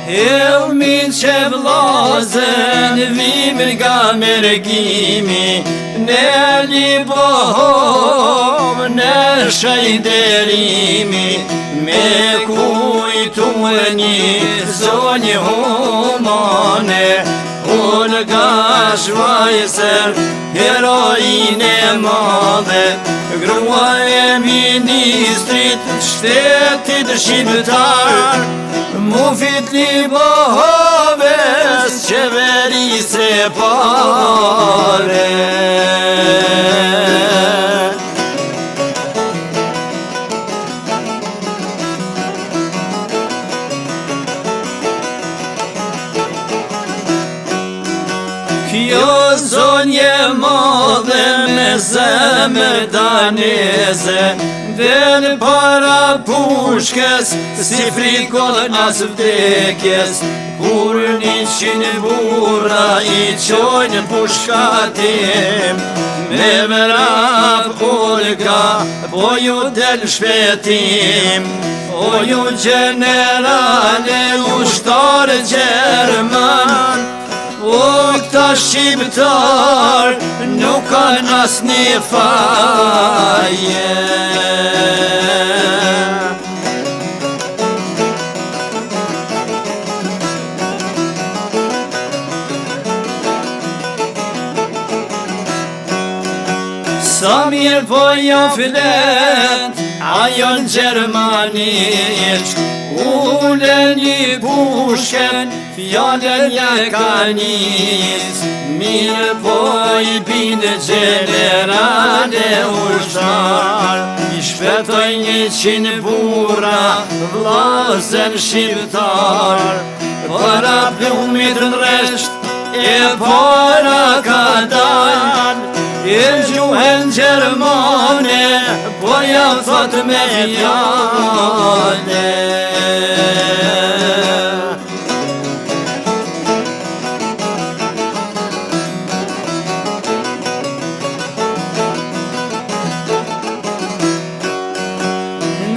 Ilmin që vlazen vim nga mërgimi, në libohom në shajderimi, me kujtu një zonjë humane, unë ga Shvajser, heroine madhe, grua e ministrit shtetit shqiptar, mufit Libohoves qeverise pare. Kjo zonje madhe me zemër daneze, del para pushkes, si frikon as vdekjes, kur 100 burra I qojnë pushkatim, me vrap Olga, po ju del shpetim, o ju generale, ushtar Gjerman, o këta shqiptar nuk kanë asnjë faje. Sa mirë po jo flet, ajo në Gjermanisht, ulen I pushken, fjallën ja ka nis, mirë po I binde generale ushtar, I shpetoj 100 burra, vlazen shqiptar, para plumit në resht, e para ka dan, e gjuhen Gjermane, po ja thot me fjale.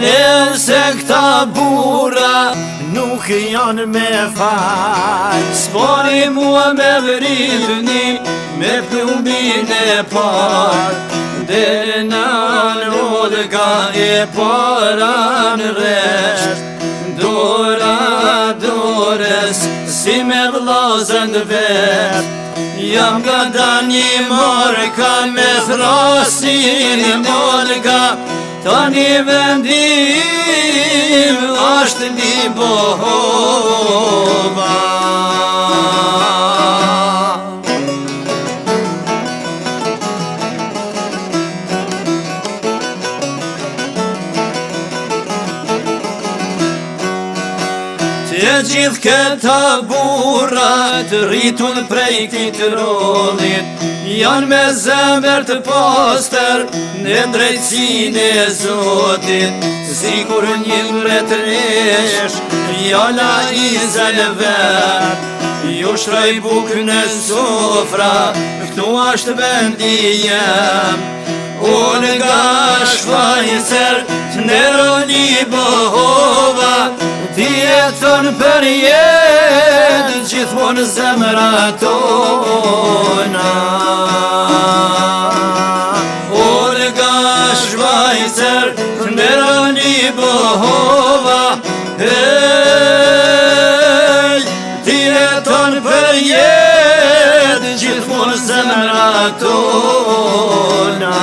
Nëse këta burra nuk janë me faj, s'poni mua me vritni me plumbin e par, dhe në Olga e para në resht, dora dores si me vlazën vet, jam nga Danimarka me thrasin Olga, tani vendim është Libohova. Të gjithë këta burrat rritun prej këtij rollit, janë me zemër të pastër në drejtsinë e Zotit, sikur një mbretëresh, fjala I zelver, ju shtroj bukë në sofra, këtu është vendi jem, unë nga Shvajser, të nero Libohova, ti jeton për jetë, gjithmonë zemra tona. Olga Shvajser, të nero Libohova, hej, ti jeton për jetë, gjithmonë zemra tona.